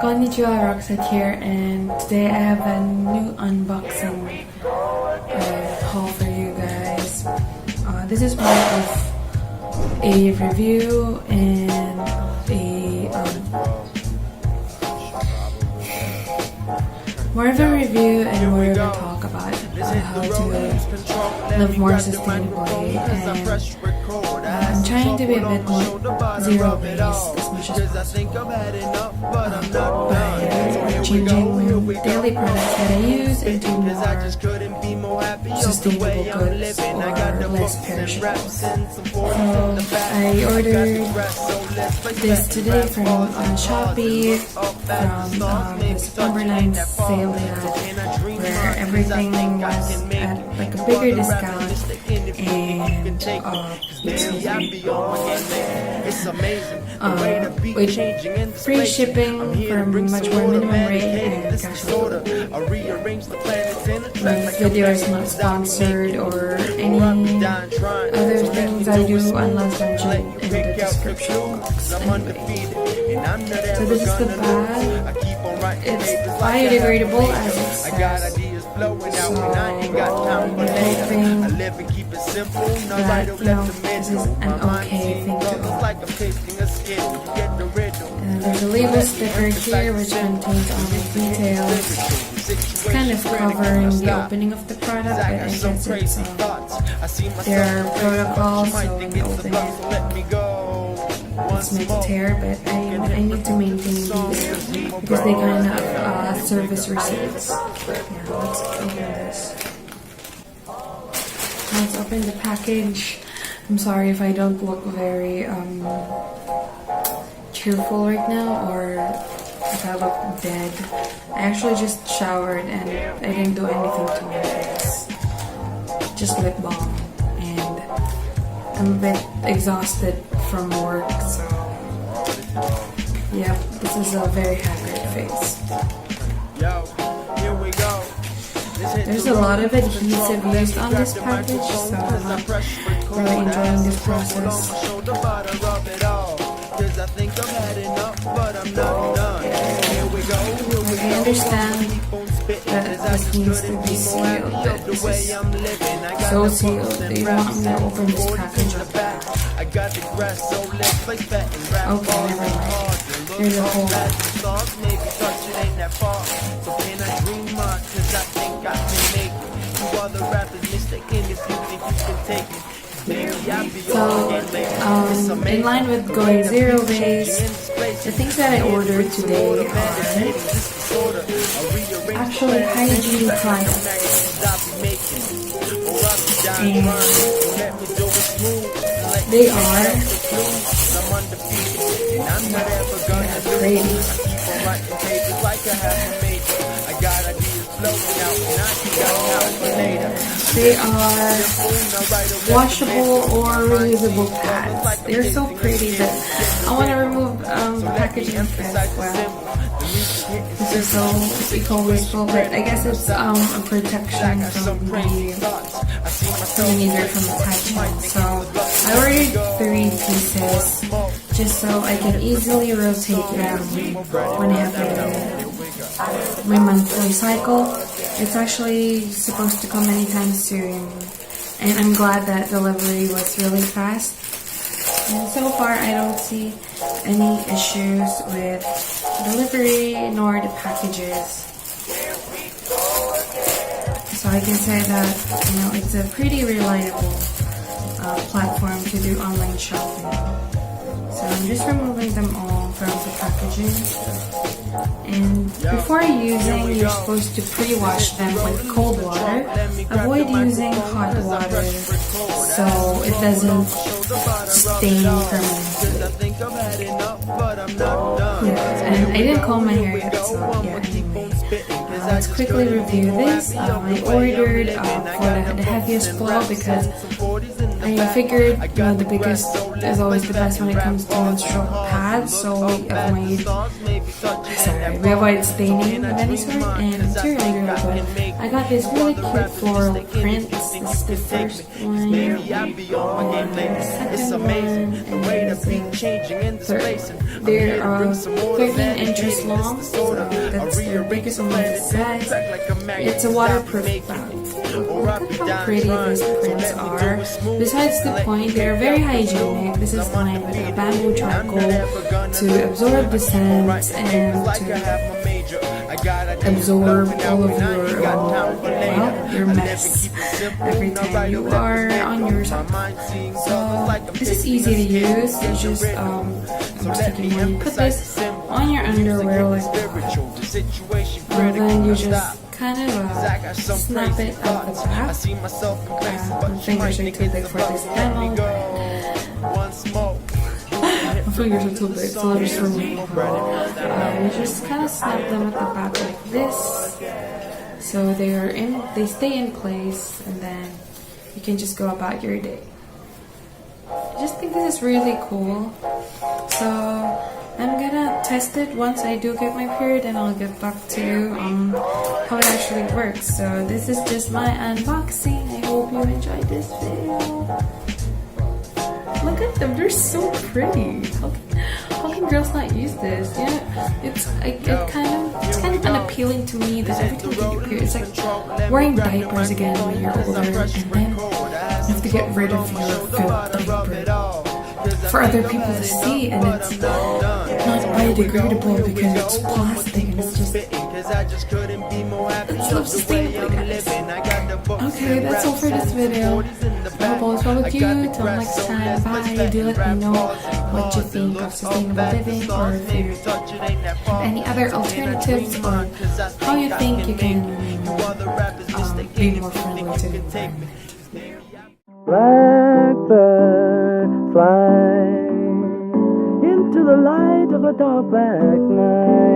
Konnichiwa, Roxette here, and today I have a new unboxing haul for you guys. This is more of a review and more of a talk about how to live more sustainably, and I'm trying to be a bit more zero waste as much as possible by changing daily products that I use into more sustainable goods or less perishable. So I ordered this today from Shopee from the September 9th sale they had, where everything was at like a bigger discount and with free shipping for much more minimum rate and cash flow. My video is not sponsored or any other things I do unless mentioned in the description box anyway. So this is the bag. It's biodegradable as it says. So anything that, this is an okay thing to own. And there's a label sticker here which contains all the details. It's kind of covering the opening of the product, but I guess it's there are protocols, so when you open it, it's meant to tear, but I need to maintain these because they kind of serve as receipts. Yeah, let's open this. Let's open the package. I'm sorry if I don't look very cheerful right now, or if I look dead. I actually just showered and I didn't do anything to my face. Just lip balm, and I'm a bit exhausted from work, so yeah, this is a very haggard face. There's a lot of adhesive used on this package, so I'm really enjoying this process. I understand that this needs to be sealed, but this is so sealed that you want me to open this package up. Okay, never mind. There's a hole. So, in line with going zero waste, the things that I ordered today are actually hygiene products. And they are pretty. They are washable or reusable pads. They're so pretty that I want to remove the packaging as well. This is so eco-wasteful, but I guess it's a protection from attachment. So I ordered 3 pieces just so I can easily rotate them when I have my monthly cycle. It's actually supposed to come anytime soon, and I'm glad that delivery was really fast. And so far I don't see any issues with delivery nor the packages. So I can say that, it's a pretty reliable platform to do online shopping. So I'm just removing them all from the packaging. And before using, you're supposed to pre-wash them with cold water. Avoid using hot water so it doesn't stain permanently. Yeah, and I didn't comb my hair yet, so yeah, anyway. Let's quickly review this. I ordered for the heaviest flow because I figured the biggest is always the best when it comes to menstrual pads, so we avoid staining of any sort, and it's really good. I got this really cute floral print. This is the first one, and the second one, and they're 13 inches long, so that's their biggest one of the size. It's a waterproof bag. Look at how pretty these prints are. Besides the point, they're very hygienic. This is lined with a bamboo charcoal to absorb the scents and to absorb all of your mess every time you are on your side. So this is easy to use. You just you put this on your underwear like that, and then you just kind of snap it out the back. My fingers are too big for this demo. My fingers are too big, so I'll just remove them. You just kind of snap them at the back like this, so they stay in place, and then you can just go about your day. I just think this is really cool. So I'm gonna test it once I do get my period, and I'll get back to you on how it actually works. So this is just my unboxing. I hope you enjoyed this video. Look at them, they're so pretty. How can girls not use this? Yeah, it's kind of unappealing to me that every time you get your period, it's like wearing diapers again when you're older, and then you have to get rid of your good diaper for other people to see, and it's not biodegradable because it's plastic and it's just live sustainably, guys. Okay, that's all for this video. I hope all is well with you. Till next time, bye. Do let me know what you think of sustainable living, or if you have any other alternatives, or how you think you can be more friendly to the environment. Blackbird, fly into the light of a dark black night.